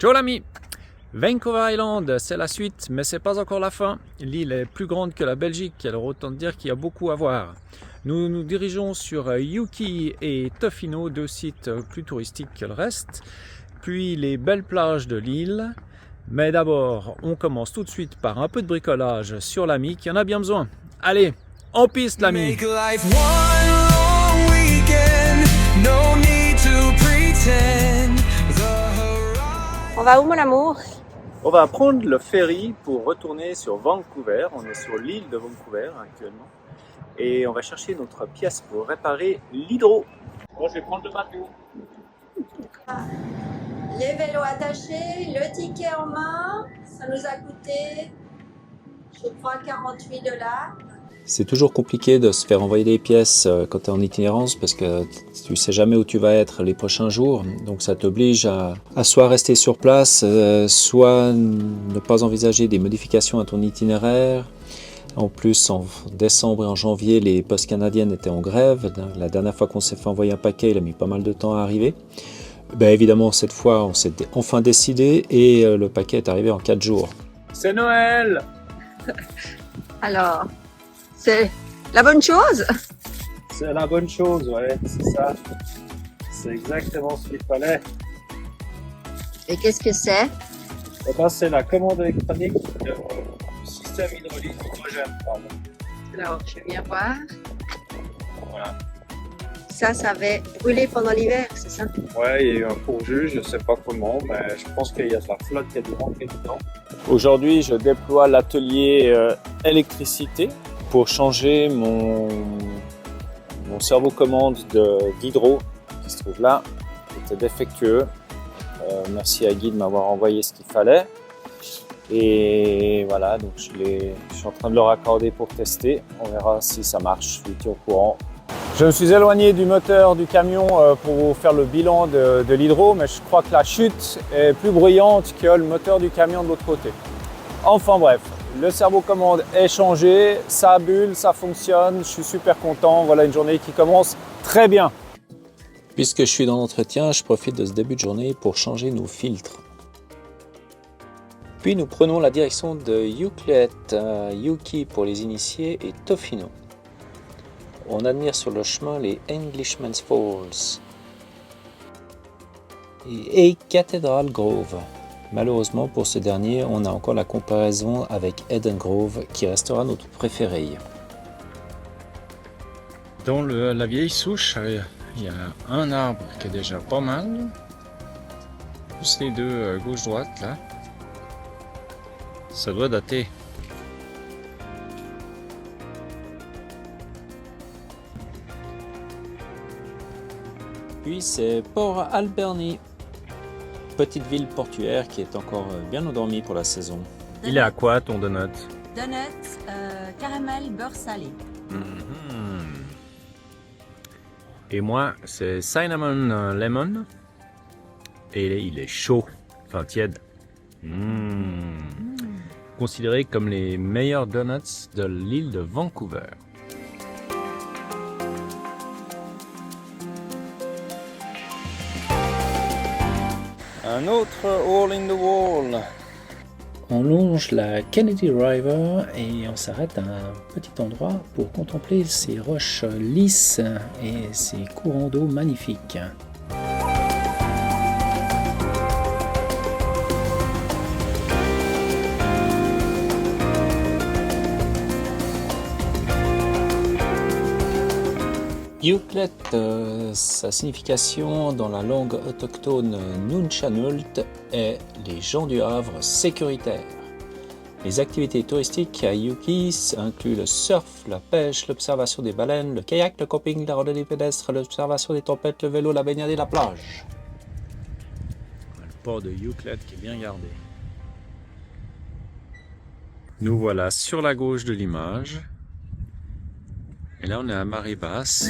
Ciao l'ami! Vancouver Island, c'est la suite, mais c'est pas encore la fin. L'île est plus grande que la Belgique, alors autant dire qu'il y a beaucoup à voir. Nous nous dirigeons sur Yuki et Tofino, deux sites plus touristiques que le reste, puis les belles plages de l'île. Mais d'abord, on commence tout de suite par un peu de bricolage sur l'ami qui en a bien besoin. Allez, en piste l'ami! On va où mon amour? On va prendre le ferry pour retourner sur Vancouver. On est sur l'île de Vancouver actuellement. Et on va chercher notre pièce pour réparer l'hydro. Bon, je vais prendre le bateau. Les vélos attachés, le ticket en main, ça nous a coûté, je crois, 48 $. C'est toujours compliqué de se faire envoyer des pièces quand tu es en itinérance parce que tu sais jamais où tu vas être les prochains jours. Donc ça t'oblige à soit rester sur place, soit ne pas envisager des modifications à ton itinéraire. En plus, en décembre et en janvier, les postes canadiennes étaient en grève. La dernière fois qu'on s'est fait envoyer un paquet, il a mis pas mal de temps à arriver. Évidemment, cette fois, on s'est enfin décidé et le paquet est arrivé en 4 jours. C'est Noël! Alors, c'est la bonne chose? C'est la bonne chose, ouais, c'est ça. C'est exactement ce qu'il fallait. Et qu'est-ce que c'est? Et ben, c'est la commande électronique du système hydraulique hydrogène. Alors, je viens voir. Voilà. Ça avait brûlé pendant l'hiver, c'est ça? Ouais, il y a eu un pourjus, je sais pas comment, mais je pense qu'il y a de la flotte qui a dû rentrer dedans. Aujourd'hui, je déploie l'atelier électricité pour changer mon servo-commande d'hydro qui se trouve là, qui était défectueux. Merci à Guy de m'avoir envoyé ce qu'il fallait. Et voilà, donc je suis en train de le raccorder pour tester. On verra si ça marche, je vous tiens au courant. Je me suis éloigné du moteur du camion pour faire le bilan de l'hydro, mais je crois que la chute est plus bruyante que le moteur du camion de l'autre côté. Enfin bref, le servo-commande est changé, ça bulle, ça fonctionne, je suis super content. Voilà une journée qui commence très bien. Puisque je suis dans l'entretien, je profite de ce début de journée pour changer nos filtres. Puis nous prenons la direction de Euclid, Yuki pour les initiés et Tofino. On admire sur le chemin les Englishman's Falls et Cathedral Grove. Malheureusement pour ce dernier, on a encore la comparaison avec Eden Grove qui restera notre préféré. Dans la vieille souche, il y a un arbre qui est déjà pas mal. Plus les deux gauche-droite là. Ça doit dater. Puis c'est Port Alberni, petite ville portuaire qui est encore bien endormie pour la saison. Il est à quoi ton donut? Donuts, caramel, beurre salé. Et moi, c'est cinnamon lemon. Et il est chaud, enfin tiède. Considéré comme les meilleurs donuts de l'île de Vancouver. Un autre hole in the wall. On longe la Kennedy River et on s'arrête à un petit endroit pour contempler ces roches lisses et ces courants d'eau magnifiques. Euclid, sa signification dans la langue autochtone Nunchanoult est les gens du Havre sécuritaires. Les activités touristiques à Yuki incluent le surf, la pêche, l'observation des baleines, le kayak, le camping, la randonnée pédestre, l'observation des tempêtes, le vélo, la baignade et la plage. Le port de Euclid qui est bien gardé. Nous voilà sur la gauche de l'image. Et là, on est à marée basse.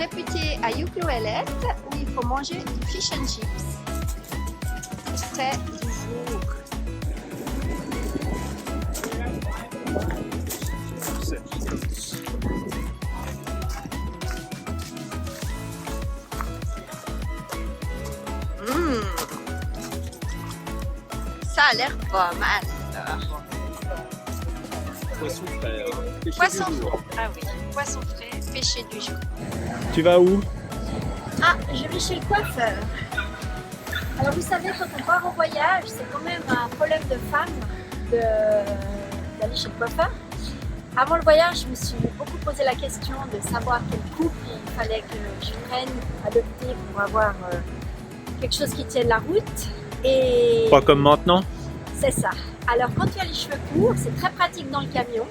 réputé à Ucluelet où il faut manger du fish and chips. C'est du jour. Ça a l'air pas mal. Poisson frais. Poisson frais. Ah oui, poisson frais, pêché du jour. Tu vas où? Ah, je vais chez le coiffeur. Alors vous savez, quand on part en voyage, c'est quand même un problème de femme d'aller chez le coiffeur. Avant le voyage, je me suis beaucoup posé la question de savoir quel couple il fallait que je prenne, adopter pour avoir quelque chose qui tienne la route. Et Pas comme maintenant? c'est ça. Alors quand tu as les cheveux courts, c'est très pratique dans le camion,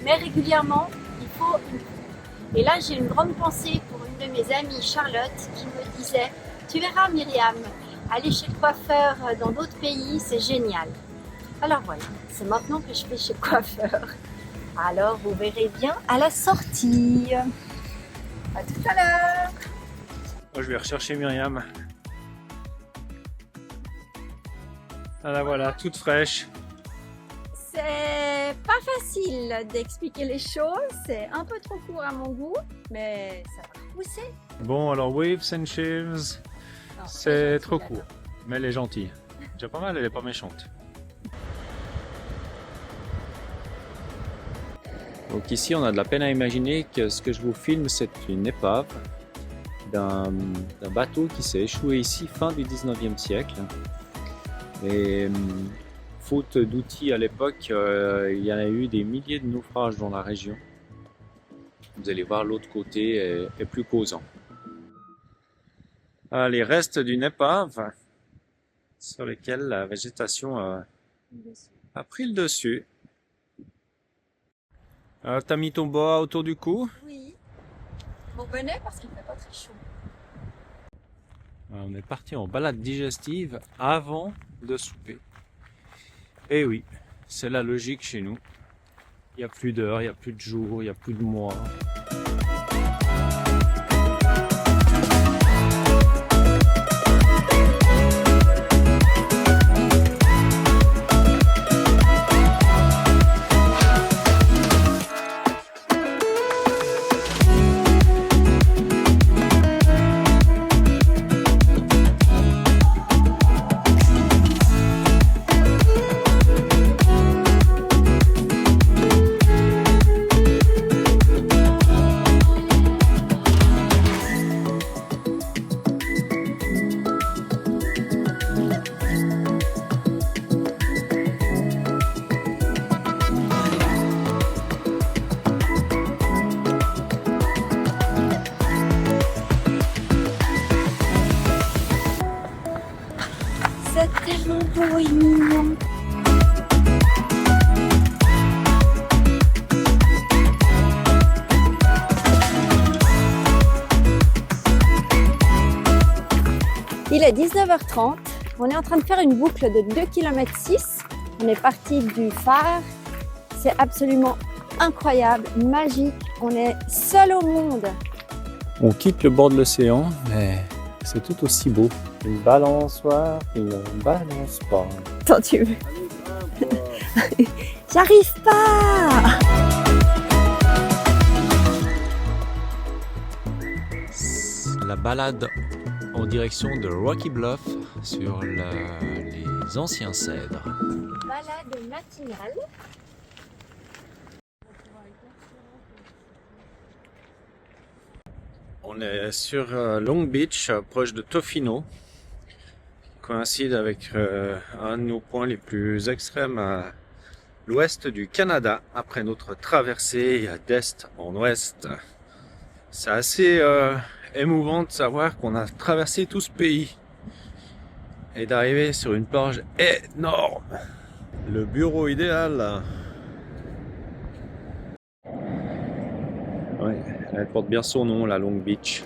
mais régulièrement, il faut une coupe. Et là, j'ai une grande pensée pour une de mes amies, Charlotte, qui me disait « Tu verras Myriam, aller chez le coiffeur dans d'autres pays, c'est génial. » Alors voilà, c'est maintenant que je vais chez le coiffeur. Alors vous verrez bien à la sortie. À tout à l'heure. Moi, je vais rechercher Myriam. Ah la voilà, toute fraîche. C'est pas facile d'expliquer les choses, c'est un peu trop court à mon goût, mais ça va pousser. Bon, alors Waves and Shaves, c'est trop court. Mais elle est gentille. Déjà pas mal, elle est pas méchante. Donc ici, on a de la peine à imaginer que ce que je vous filme, c'est une épave d'un bateau qui s'est échoué ici fin du 19e siècle. Et faute d'outils à l'époque, il y en a eu des milliers de naufrages dans la région. Vous allez voir, l'autre côté est plus causant. Les restes d'une épave sur lesquels la végétation a pris le dessus. T'as mis ton boa autour du cou? Oui. Bon, venez parce qu'il ne fait pas très chaud. On est parti en balade digestive avant de souper. Et oui, c'est la logique chez nous. Il n'y a plus d'heures, il n'y a plus de jours, il n'y a plus de mois. C'est tellement beau et mignon. Il est 19h30. On est en train de faire une boucle de 2,6 km. On est parti du phare. C'est absolument incroyable, magique. On est seul au monde. On quitte le bord de l'océan, mais c'est tout aussi beau. Une balançoire, une balance pas. Attends, tu veux. J'arrive pas. La balade en direction de Rocky Bluff sur les anciens cèdres. Balade matinale. On est sur Long Beach, proche de Tofino. Coïncide avec un de nos points les plus extrêmes à l'ouest du Canada, après notre traversée d'est en ouest. C'est assez émouvant de savoir qu'on a traversé tout ce pays et d'arriver sur une plage énorme. Le bureau idéal. Ouais, elle porte bien son nom, la Long Beach.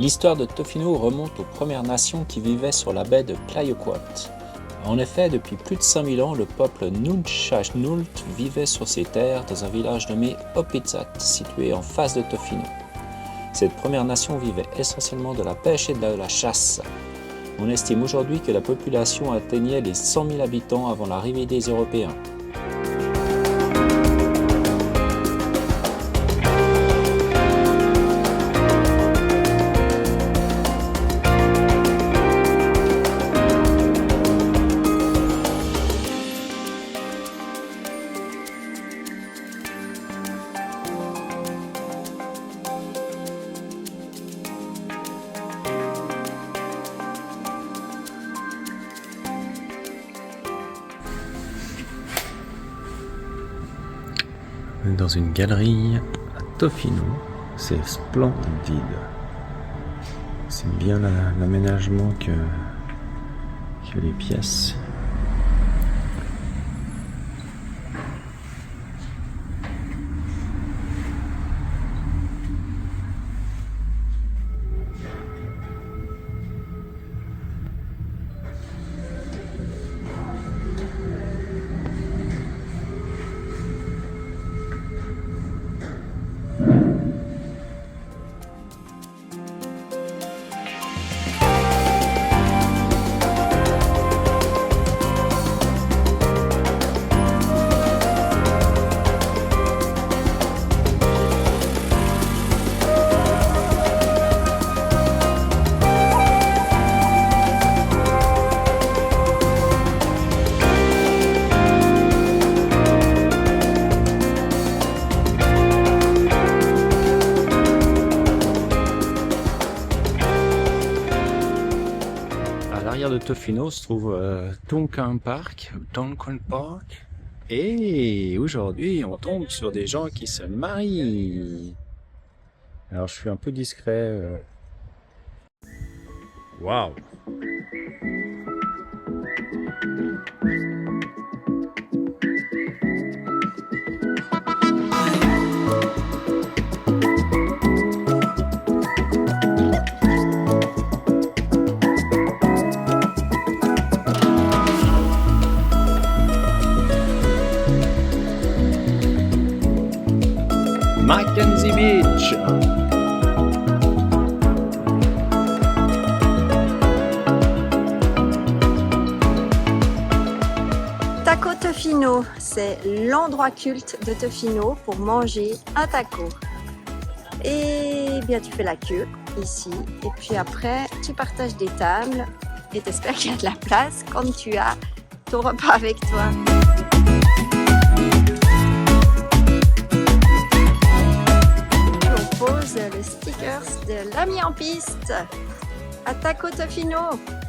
L'histoire de Tofino remonte aux Premières Nations qui vivaient sur la baie de Clayoquot. En effet, depuis plus de 5000 ans, le peuple Nunchashnult vivait sur ces terres dans un village nommé Opitsat, situé en face de Tofino. Cette Première Nation vivait essentiellement de la pêche et de la chasse. On estime aujourd'hui que la population atteignait les 100 000 habitants avant l'arrivée des Européens. Dans une galerie à Tofino, c'est splendide. C'est bien l'aménagement que les pièces. À l'arrière de Tofino se trouve Tonkin Park, et aujourd'hui on tombe sur des gens qui se marient. Alors je suis un peu discret. Waouh! Mackenzie Beach. Taco Tofino, c'est l'endroit culte de Tofino pour manger un taco. Et bien tu fais la queue ici et puis après tu partages des tables et t'espères qu'il y a de la place quand tu as ton repas avec toi. On pose le sticker de l'ami en piste à Taco Tofino.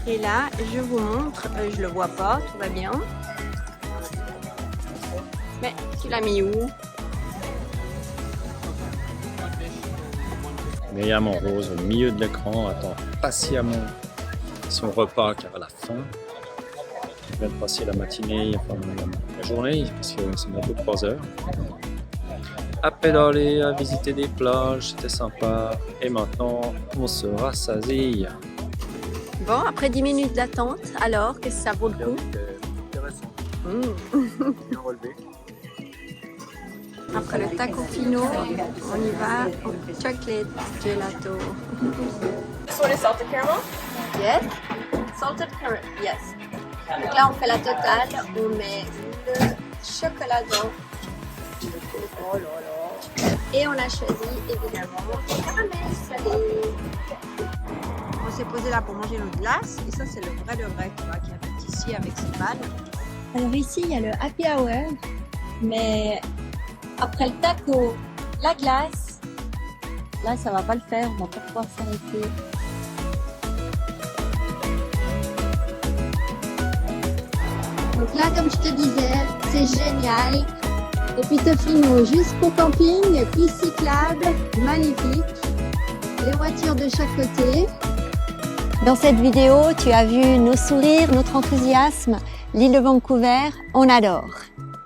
Et là je vous montre, je le vois pas, tout va bien. Mais tu l'as mis où? Myriam en rose au milieu de l'écran attend patiemment son repas car à la fin il vient de passer la matinée, enfin la journée parce que c'est bientôt 3 heures. À pédaler, à visiter des plages, c'était sympa et maintenant on se rassasie. Bon, après 10 minutes d'attente, alors qu'est-ce que ça vaut le coup? Bien relevé. Après le taco fino, on y va au chocolate gelato. This one is salted caramel? Yes. Salted caramel, yes. Donc là, on fait la totale, on met le chocolat dedans. Oh là là. Et on a choisi évidemment le caramel salé. On s'est posé là pour manger notre glace, et ça c'est le vrai de vrai qui habite ici avec ses balles. Alors ici, il y a le happy hour, mais après le taco, la glace, là ça va pas le faire, on va pas pouvoir s'arrêter. Donc là, comme je te disais, c'est génial. Et puis Tofino, jusqu'au camping, piste cyclable, magnifique. Les voitures de chaque côté. Dans cette vidéo, tu as vu nos sourires, notre enthousiasme. L'île de Vancouver, on adore.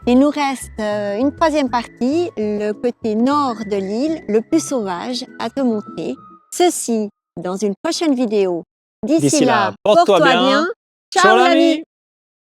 Il nous reste une troisième partie, le côté nord de l'île, le plus sauvage, à te montrer. Ceci dans une prochaine vidéo. D'ici D'ici là, là, porte-toi bien. Ciao l'ami!